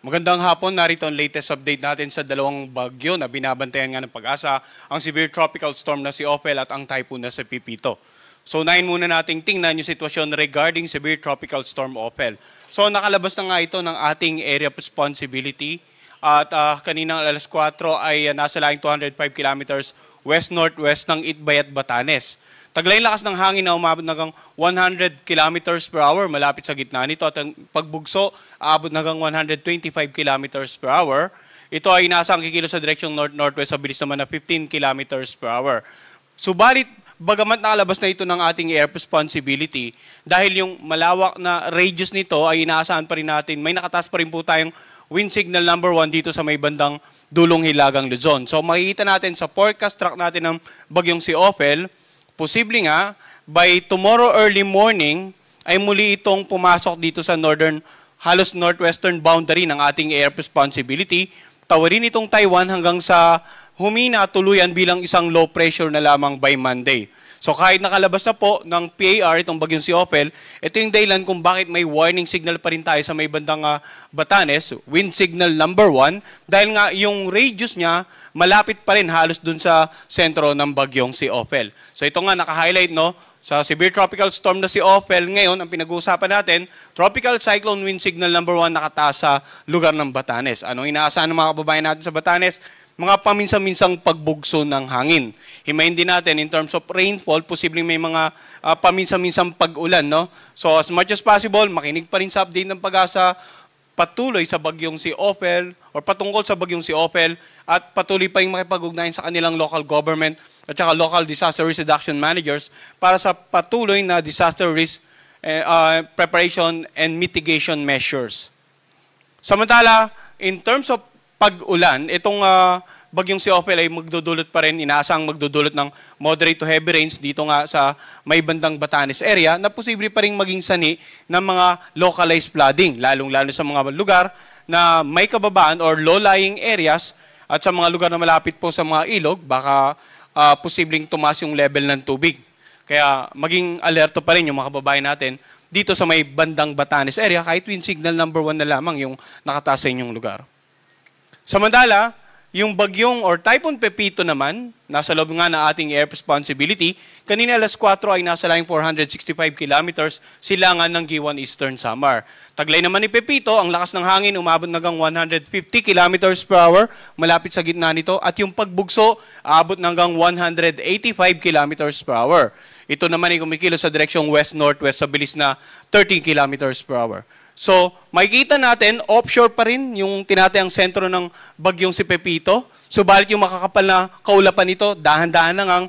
Magandang hapon, narito ang latest update natin sa dalawang bagyo na binabantayan nga ng Pag-asa, ang severe tropical storm na si Ophel at ang typhoon na si Pipito. So unahin muna nating tingnan yung sitwasyon regarding severe tropical storm Ophel. So nakalabas na nga ito ng ating area of responsibility at kaninang alas 4 ay nasa laing 205 kilometers west-northwest ng Itbay at Batanes. Taglay lakas ng hangin na umabot hanggang 100 kilometers per hour malapit sa gitna nito at ang pagbugso aabot hanggang 125 kilometers per hour. Ito ay nasa ang kikilos sa direksyong north-northwest sa bilis naman na 15 kilometers per hour. Subalit, bagamat nakalabas na ito ng ating air responsibility, dahil yung malawak na radius nito ay inaasahan pa rin natin, may nakataas pa rin po tayong wind signal number 1 dito sa may bandang dulong Hilagang Luzon. So makikita natin sa forecast track natin ng bagyong si Ophel, posible nga, by tomorrow early morning, ay muli itong pumasok dito sa halos northwestern boundary ng ating air responsibility. Tawarin itong Taiwan hanggang sa humina tuluyan bilang isang low pressure na lamang by Monday. So kahit nakalabas na po ng PAR itong bagyong si Ophel, ito yung dahilan kung bakit may warning signal pa rin tayo sa may bandang Batanes, wind signal number 1, dahil nga yung radius niya malapit pa rin halos dun sa sentro ng bagyong si Ophel. So ito nga naka-highlight no, sa severe tropical storm na si Ophel, ngayon ang pinag-uusapan natin, tropical cyclone wind signal number 1 nakataas sa lugar ng Batanes. Anong inaasahan ng mga kababayan natin sa Batanes? Mga paminsan-minsang pagbugso ng hangin. Himayin din natin in terms of rainfall, posibleng may mga paminsan-minsang pag-ulan. No? So as much as possible, makinig pa rin sa update ng Pag-asa, patuloy sa bagyong si Ophel or patungkol sa bagyong si Ophel at patuloy pa rin makipag-ugnayan sa kanilang local government at saka local disaster risk reduction managers para sa patuloy na disaster risk preparation and mitigation measures. Samantala, in terms of pag-ulan, itong bagyong si Ophel ay magdudulot pa rin, inaasang magdudulot ng moderate to heavy rains dito nga sa may bandang Batanes area na posible pa rin maging sani ng mga localized flooding, lalong-lalo sa mga lugar na may kababaan or low-lying areas at sa mga lugar na malapit po sa mga ilog, baka posibleng tumaas yung level ng tubig. Kaya maging alerto pa rin yung mga kababayan natin dito sa may bandang Batanes area kahit wind signal number 1 na lamang yung nakataas sa inyong lugar. Samantala, yung bagyong or typhoon Pepito naman, nasa loob nga na ating air responsibility, kanina alas 4 ay nasa laing 465 kilometers silangan ng Giwan Eastern Samar. Taglay naman ni Pepito, ang lakas ng hangin umabot hanggang 150 kilometers per hour malapit sa gitna nito at yung pagbugso aabot hanggang 185 kilometers per hour. Ito naman ay kumikilos sa direksyong west-northwest sa bilis na 30 kilometers per hour. So, makikita natin, offshore pa rin yung tinatayang sentro ng bagyong si Pepito. Subalit yung makakapal na kaulapan nito, dahan-dahan na ngang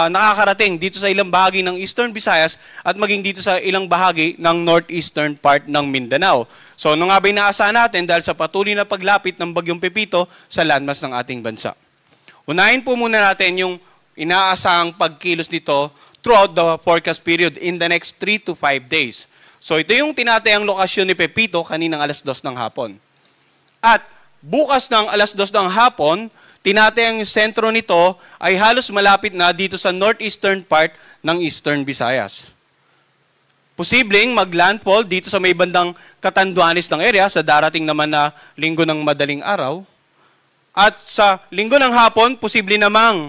nakakarating dito sa ilang bahagi ng Eastern Visayas at maging dito sa ilang bahagi ng northeastern part ng Mindanao. So, ano nga ba inaasahan natin dahil sa patuloy na paglapit ng bagyong Pepito sa landmass ng ating bansa? Unahin po muna natin yung inaasahang pagkilos nito throughout the forecast period in the next 3 to 5 days. So ito yung tinatayang lokasyon ni Pepito kaninang alas 2 ng hapon. At bukas ng alas 2 ng hapon, tinatayang sentro nito ay halos malapit na dito sa northeastern part ng Eastern Visayas. Posibleng mag-landfall dito sa may bandang Catanduanes ng area sa darating naman na linggo ng madaling araw. At sa linggo ng hapon, posible namang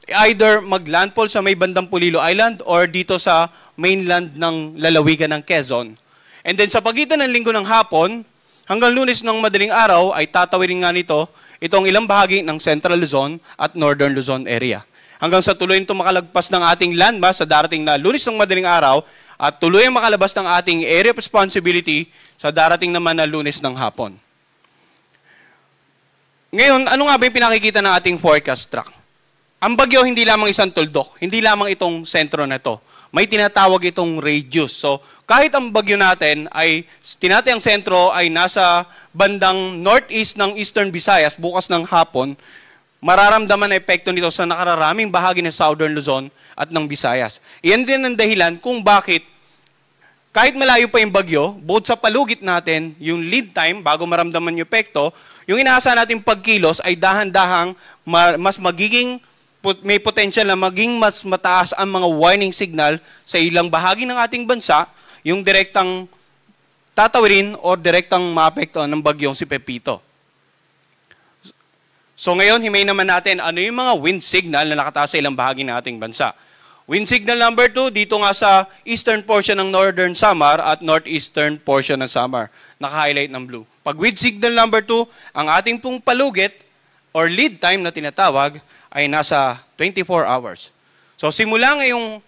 either mag-landfall sa may bandang Pulilo Island or dito sa mainland ng lalawigan ng Quezon. And then sa pagitan ng linggo ng hapon, hanggang Lunes ng madaling araw ay tatawirin nga nito itong ilang bahagi ng Central Luzon at Northern Luzon area. Hanggang sa tuloy nito makalagpas ng ating landmass sa darating na Lunes ng madaling araw at tuloy ang makalabas ng ating area of responsibility sa darating naman na Lunes ng hapon. Ngayon, ano nga ba yung pinakikita ng ating forecast track? Ang bagyo hindi lamang isang tuldok, hindi lamang itong sentro na ito. May tinatawag itong radius. So, kahit ang bagyo natin ay tinatayang sentro ay nasa bandang northeast ng Eastern Visayas bukas ng hapon, mararamdaman na epekto nito sa nakararaming bahagi ng Southern Luzon at ng Visayas. Iyan din ang dahilan kung bakit kahit malayo pa yung bagyo, bukod sa palugit natin, yung lead time bago maramdaman yung epekto, yung inaasahan natin pagkilos ay dahan-dahang mas magiging may potential na maging mas mataas ang mga warning signal sa ilang bahagi ng ating bansa, yung direktang tatawirin o direktang maapektuhan ng bagyong si Pepito. So ngayon, himay naman natin ano yung mga wind signal na nakataas sa ilang bahagi ng ating bansa. Wind signal number 2, dito nga sa eastern portion ng northern Samar at northeastern portion ng Samar. Naka-highlight ng blue. Pag wind signal number 2, ang ating pong palugit or lead time na tinatawag ay nasa 24 hours. So simula ngayong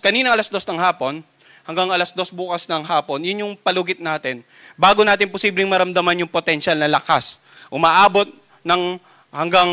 kanina alas 2 ng hapon, hanggang alas 2 bukas ng hapon, yun yung palugit natin. Bago natin posibleng maramdaman yung potential na lakas. Umaabot ng hanggang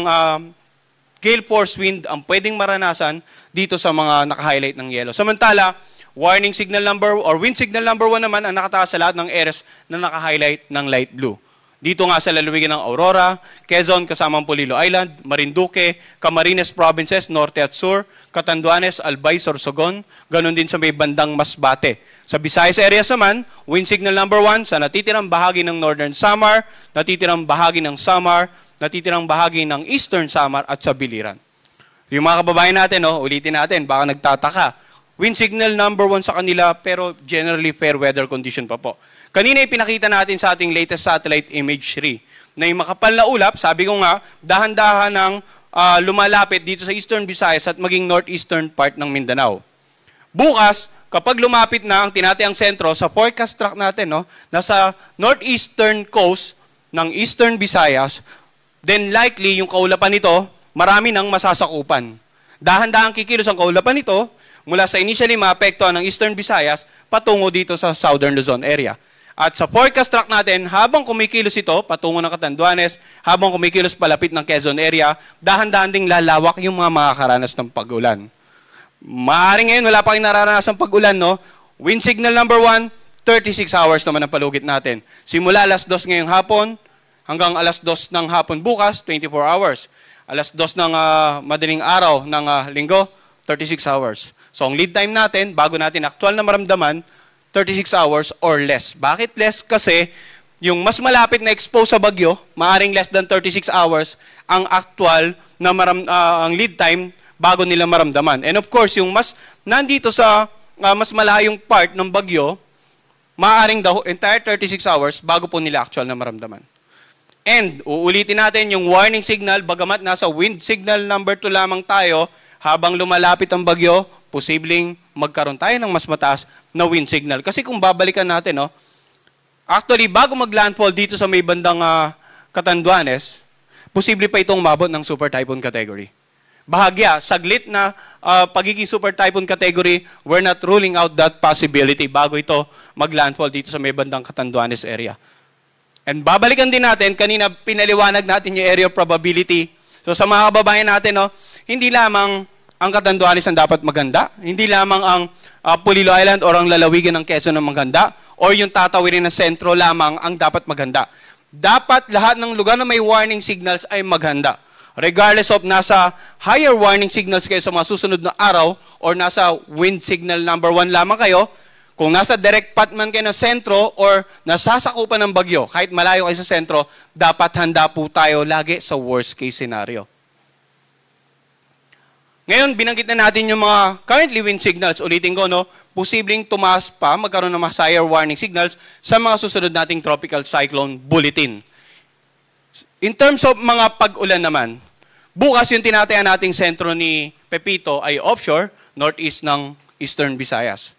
gale force wind ang pwedeng maranasan dito sa mga naka-highlight ng yellow. Samantala, warning signal number or wind signal number 1 naman ang nakataas sa lahat ng areas na naka-highlight ng light blue. Dito nga sa lalawigan ng Aurora, Quezon kasama ang Polillo Island, Marinduque, Camarines Provinces, Norte at Sur, Catanduanes, Albay, Sorsogon, ganun din sa may bandang Masbate. Sa Visayas areas naman, wind signal number 1 sa natitirang bahagi ng Northern Samar, natitirang bahagi ng Samar, natitirang bahagi ng Eastern Samar at sa Biliran. Yung mga kababayan natin, ulitin natin, baka nagtataka. Wind signal number 1 sa kanila pero generally fair weather condition pa po. Kanina ipinakita natin sa ating latest satellite imagery na yung makapal na ulap, sabi ko nga, dahan-dahan ng lumalapit dito sa Eastern Visayas at maging northeastern part ng Mindanao. Bukas, kapag lumapit na ang tinatayang sentro sa forecast track natin, nasa northeastern coast ng Eastern Visayas, then likely yung kaulapan nito, marami nang masasakupan. Dahan-dahan kikilos ang kaulapan nito mula sa initially maapektuhan ng Eastern Visayas patungo dito sa Southern Luzon area. At sa forecast track natin, habang kumikilos ito patungo ng Catanduanes, habang kumikilos palapit ng Quezon area, dahan-dahan ding lalawak yung mga makakaranas ng pag-ulan. Maaaring ngayon, wala pa kayong nararanasan pag-ulan, Wind signal number 1, 36 hours naman ang palugit natin. Simula alas 2 ngayong hapon, hanggang alas 2 ng hapon bukas, 24 hours. Alas 2 ng madaling araw ng linggo, 36 hours. So ang lead time natin, bago natin actual na maramdaman, 36 hours or less. Bakit less? Kasi yung mas malapit na expose sa bagyo, maaring less than 36 hours ang actual na ang lead time bago nila maramdaman. And of course, yung mas nandito sa mas malayong part ng bagyo, maaring the entire 36 hours bago po nila actual na maramdaman. And uulitin natin yung warning signal, bagamat nasa wind signal number 2 lamang tayo, habang lumalapit ang bagyo, posibleng magkaroon tayo ng mas mataas na wind signal. Kasi kung babalikan natin, actually, bago mag-landfall dito sa may bandang Catanduanes, posible pa itong umabot ng super typhoon category. Bahagya, saglit na pagiging super typhoon category, we're not ruling out that possibility bago ito mag-landfall dito sa may bandang Catanduanes area. And babalikan din natin, kanina pinaliwanag natin yung area of probability. So sa mga kababayan natin, hindi lamang ang Catanduanes ang dapat maganda, hindi lamang ang Polillo Island or ang lalawigan ng Quezon ang maganda, or yung tatawirin ng sentro lamang ang dapat maganda. Dapat lahat ng lugar na may warning signals ay maghanda. Regardless of nasa higher warning signals kayo sa mga susunod na araw or nasa wind signal number 1 lamang kayo, kung nasa direct path man kayo ng sentro or nasasakupan ng bagyo, kahit malayo kayo sa sentro, dapat handa po tayo lagi sa worst case scenario. Ngayon, binanggit na natin yung mga currently wind signals. Ulitin ko, posibleng tumaas pa, magkaroon ng mas higher warning signals sa mga susunod nating tropical cyclone bulletin. In terms of mga pag-ulan naman, bukas yung tinatayan nating sentro ni Pepito ay offshore, northeast ng Eastern Visayas.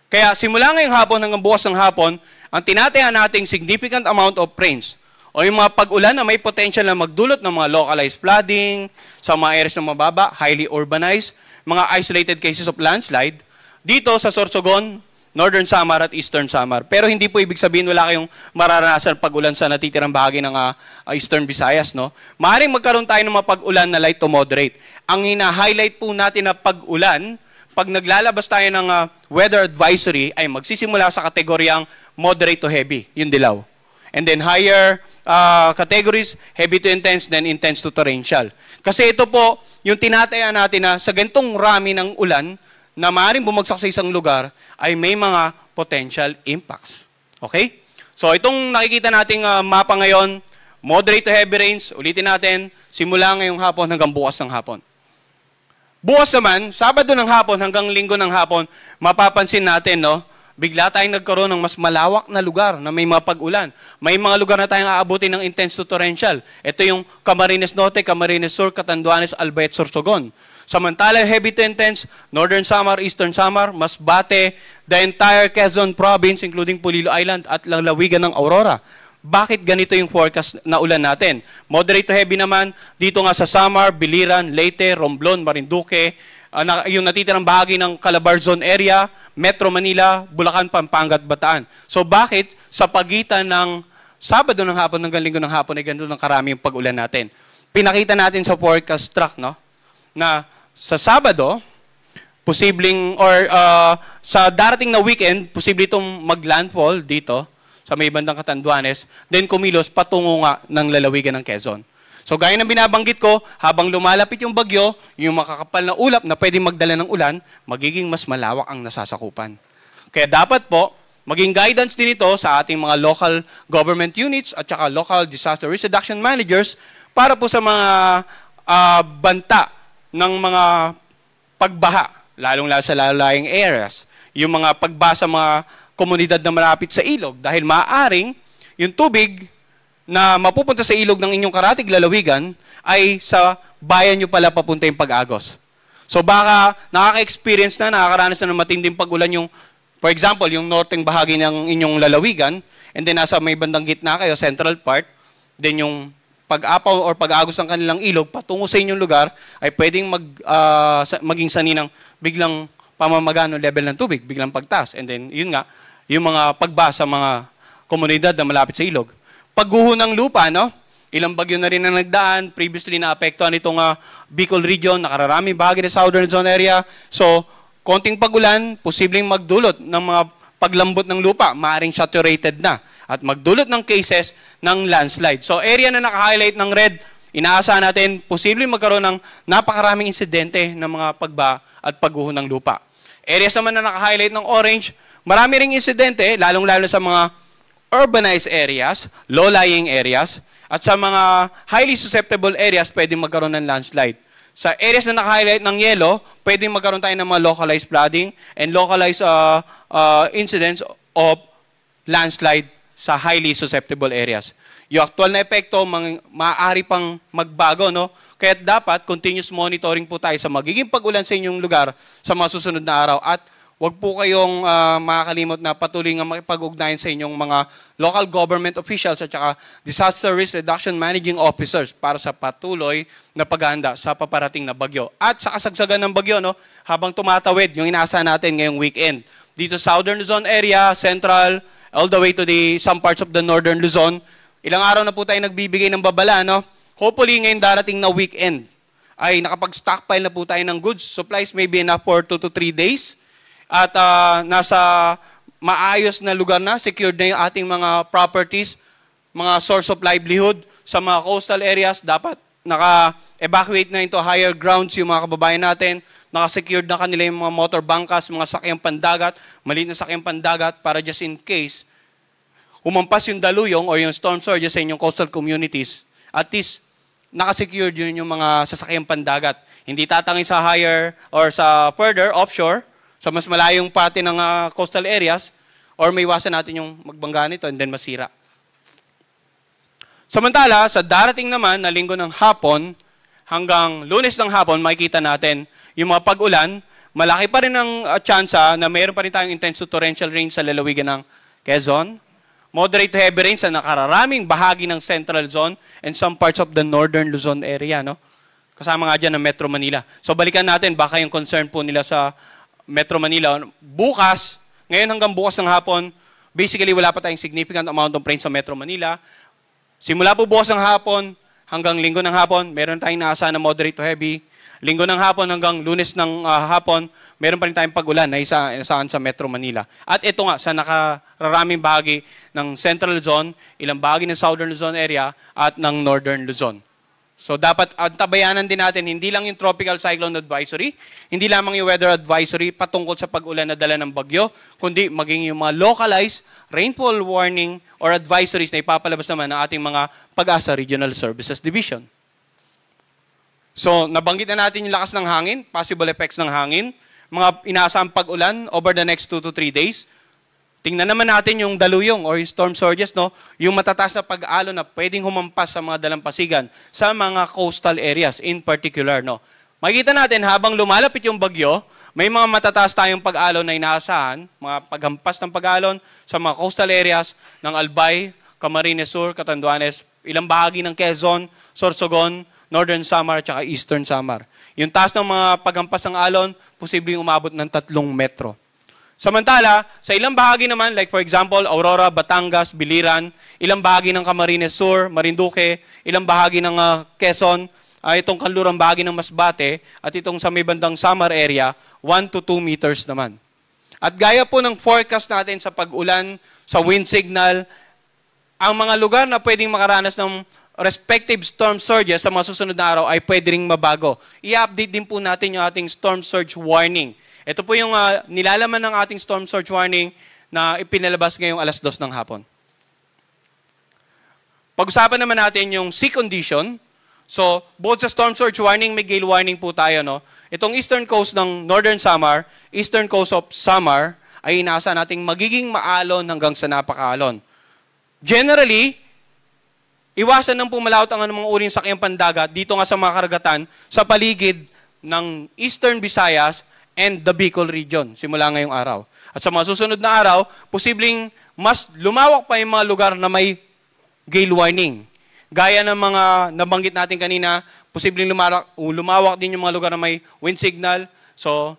Kaya simula ngayong hapon hanggang bukas ng hapon, ang tinatayan nating significant amount of rains o yung mga pag-ulan na may potential na magdulot ng mga localized flooding sa mga areas na mababa, highly urbanized, mga isolated cases of landslide, dito sa Sorsogon, Northern Samar at Eastern Samar. Pero hindi po ibig sabihin wala kayong mararanasan pag-ulan sa natitirang bahagi ng Eastern Visayas. Maaaring magkaroon tayo ng mga pag-ulan na light to moderate. Ang hina-highlight po natin na pag-ulan, pag naglalabas tayo ng weather advisory, ay magsisimula sa kategoryang moderate to heavy, yung dilaw. And then higher categories, heavy to intense, then intense to torrential. Kasi ito po, yung tinataya natin na sa ganitong rami ng ulan, na maaaring bumagsak sa isang lugar, ay may mga potential impacts. Okay? So itong nakikita nating mapa ngayon, moderate to heavy rains, ulitin natin, simula ngayong hapon hanggang bukas ng hapon. Bukas naman, Sabado ng hapon hanggang Linggo ng hapon, mapapansin natin, bigla tayong nagkaroon ng mas malawak na lugar na may mga pag-ulan. May mga lugar na tayong aabutin ng intense to torrential. Ito yung Camarines Norte, Camarines Sur, Catanduanes, Albayet, Sorsogon. Samantala, heavy to intense, Northern Samar, Eastern Samar, Masbate, the entire Quezon Province, including Pulilo Island at lalawigan ng Aurora. Bakit ganito yung forecast na ulan natin? Moderate to heavy naman, dito nga sa Samar, Biliran, Leyte, Romblon, Marinduque, yung natitirang bahagi ng Calabar Zone area, Metro Manila, Bulacan, Pampanga at Bataan. So bakit sa pagitan ng Sabado ng hapon hanggang Linggo ng hapon ay ganito ng karami yung pag-ulan natin? Pinakita natin sa forecast track, no? Na sa Sabado, posibleng sa darating na weekend, posible itong mag-landfall dito sa may bandang Catanduanes, then kumilos patungo nga ng lalawigan ng Quezon. So gaya ng binabanggit ko, habang lumalapit yung bagyo, yung makakapal na ulap na pwedeng magdala ng ulan, magiging mas malawak ang nasasakupan. Kaya dapat po, maging guidance din ito sa ating mga local government units at saka local disaster risk reduction managers para po sa mga banta ng mga pagbaha, lalong-lalo sa lalayong areas, yung mga pagbaha sa mga komunidad na malapit sa ilog dahil maaaring yung tubig na mapupunta sa ilog ng inyong karatig lalawigan ay sa bayan nyo pala papunta yung pag-agos. So baka nakaka-experience na, nakakaranas na ng matinding pag-ulan yung, for example, yung northeng bahagi ng inyong lalawigan, and then nasa may bandang gitna kayo, central part, then yung pag-apaw or pag-agos ng kanilang ilog patungo sa inyong lugar ay pwedeng maging saninang biglang pamamaga ng level ng tubig, biglang pagtaas. And then, yun nga, yung mga pagbaha sa mga komunidad na malapit sa ilog. Pagguho ng lupa, no? Ilang bagyo na rin ang nagdaan, previously naapektuhan itong Bicol region, nakararaming bahagi ng southern zone area. So, konting pagulan, posibleng magdulot ng mga paglambot ng lupa, maaaring saturated na, at magdulot ng cases ng landslide. So, area na naka-highlight ng red, inaasahan natin, posibleng magkaroon ng napakaraming insidente ng mga pagbaha at pagguho ng lupa. Areas naman na naka-highlight ng orange, marami ring insidente, lalong-lalo sa mga urbanized areas, low-lying areas, at sa mga highly susceptible areas, pwedeng magkaroon ng landslide. Sa areas na naka-highlight ng yellow, pwedeng magkaroon tayo ng mga localized flooding and localized incidents of landslide sa highly susceptible areas. Yung actual na epekto, maaari pang magbago, no? Kaya dapat continuous monitoring po tayo sa magiging pag-ulan sa inyong lugar sa mga susunod na araw at huwag po kayong makakalimot na patuloy nga makipag-ugnayan sa inyong mga local government officials at saka disaster risk reduction managing officers para sa patuloy na paghahanda sa paparating na bagyo. At sa kasagsagan ng bagyo, no, habang tumatawid, yung inaasahan natin ngayong weekend. Dito Southern Luzon area, Central, all the way to some parts of the Northern Luzon, ilang araw na po tayo nagbibigay ng babala, no? Hopefully ngayon darating na weekend ay nakapag-stockpile na po tayo ng goods. Supplies may be enough for 2 to 3 days. At nasa maayos na lugar na, secured na yung ating mga properties, mga source of livelihood sa mga coastal areas. Dapat naka-evacuate na into higher grounds yung mga kababayan natin, naka-secured na kanila yung mga motor bangkas, mga sakyang pandagat, maliit na sakyang pandagat para just in case umampas yung daluyong o yung storm surges sa inyong coastal communities, at least naka-secured yun yung mga sasakyang pandagat. Hindi tatangin sa higher or sa further offshore, sa mas malayong pati ng coastal areas, or may iwasan natin yung magbangga nito and then masira. Samantala, sa darating naman na linggo ng hapon, hanggang Lunes ng hapon, makikita natin yung mga pag-ulan, malaki pa rin ang tsansa na mayroon pa rin tayong intense to torrential rain sa lalawigan ng Quezon, moderate to heavy rain sa nakararaming bahagi ng Central Zone and some parts of the Northern Luzon area, no? Kasama nga dyan ng Metro Manila. So balikan natin, baka yung concern po nila sa Metro Manila. Bukas, ngayon hanggang bukas ng hapon, basically wala pa tayong significant amount of rain sa Metro Manila. Simula po bukas ng hapon hanggang linggo ng hapon, meron tayong naasahan na moderate to heavy. Linggo ng hapon hanggang Lunes ng hapon, meron pa rin tayong pag-ulan na isaan sa Metro Manila. At ito nga, sa nakararaming bahagi ng Central Luzon, ilang bahagi ng Southern Luzon area, at ng Northern Luzon. So dapat antabayanan din natin, hindi lang yung tropical cyclone advisory, hindi lamang yung weather advisory patungkol sa pag-ulan na dala ng bagyo, kundi maging yung mga localized rainfall warning or advisories na ipapalabas naman ng ating mga Pag-asa Regional Services Division. So nabanggit na natin yung lakas ng hangin, possible effects ng hangin, mga inaasahang pag-ulan over the next 2 to 3 days. Tingnan naman natin yung daluyong or yung storm surges, no? Yung matataas na pag-alon na pwedeng humampas sa mga dalampasigan sa mga coastal areas in particular, no? Makikita natin habang lumalapit yung bagyo, may mga matataas tayong pag-alon na inaasahan, mga paghampas ng pag-alon sa mga coastal areas ng Albay, Camarines Sur, Catanduanes, ilang bahagi ng Quezon, Sorsogon, Northern Samar at Eastern Samar. Yung taas ng mga paghampas ng alon, posibleng umabot ng 3 metro. Samantala, sa ilang bahagi naman, like for example, Aurora, Batangas, Biliran, ilang bahagi ng Camarines Sur, Marinduque, ilang bahagi ng Quezon, itong kanlurang bahagi ng Masbate, at itong sa may bandang Samar area, 1 to 2 meters naman. At gaya po ng forecast natin sa pag-ulan, sa wind signal, ang mga lugar na pwedeng makaranas ng respective storm surges sa mga susunod na araw ay pwede ring mabago. I-update din po natin yung ating storm surge warning. Ito po yung nilalaman ng ating storm surge warning na ipinalabas ngayong 2:00 ng hapon. Pag-usapan naman natin yung sea condition. So, both sa storm surge warning, may gale warning po tayo, no? Itong eastern coast ng Northern Samar, eastern coast of Samar, ay inasa nating magiging maalon hanggang sa napakaalon. Generally, iwasan ng pumalawat ang anumang uring sakyang pandagat dito nga sa mga karagatan sa paligid ng Eastern Visayas and the Bicol region simula ngayong araw. At sa mga susunod na araw, posibleng mas lumawak pa yung mga lugar na may gale warning. Gaya ng mga nabanggit natin kanina, posibleng lumawak din yung mga lugar na may wind signal. So,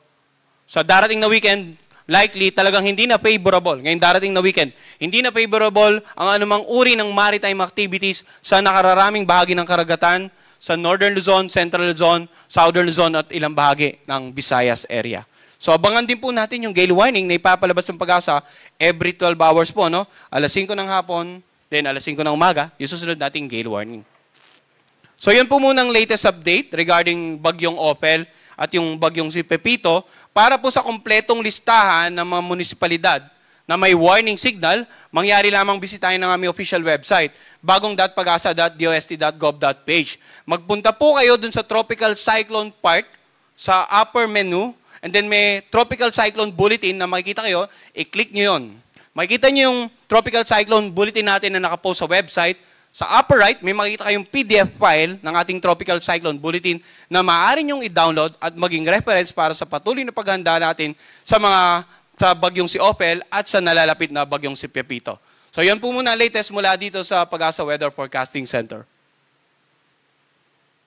sa darating na weekend, likely talagang hindi na favorable. Ngayong darating na weekend, hindi na favorable ang anumang uri ng maritime activities sa nakararaming bahagi ng karagatan, sa Northern Luzon, Central Luzon, Southern Luzon at ilang bahagi ng Visayas area. So abangan din po natin yung gale warning na ipapalabas ng Pag-asa every 12 hours po, no? 5:00 ng hapon, then 5:00 ng umaga, yung susunod nating gale warning. So yan po muna ang latest update regarding bagyong Ophel at yung bagyong si Pepito. Para po sa kumpletong listahan ng mga munisipalidad na may warning signal, mangyari lamang bisitahin ng aming official website, bagongpagasa.dost.gov.ph. Magpunta po kayo dun sa Tropical Cyclone Part sa upper menu, and then may Tropical Cyclone Bulletin na makikita kayo, i-click nyo yun. Makikita nyo yung Tropical Cyclone Bulletin natin na nakapost sa website. Sa upper right, may makikita kayong PDF file ng ating Tropical Cyclone Bulletin na maaari nyong i-download at maging reference para sa patuloy na paghahanda natin sa bagyong si Ophel at sa nalalapit na bagyong si Pepito. So yan po muna latest mula dito sa Pag-asa Weather Forecasting Center.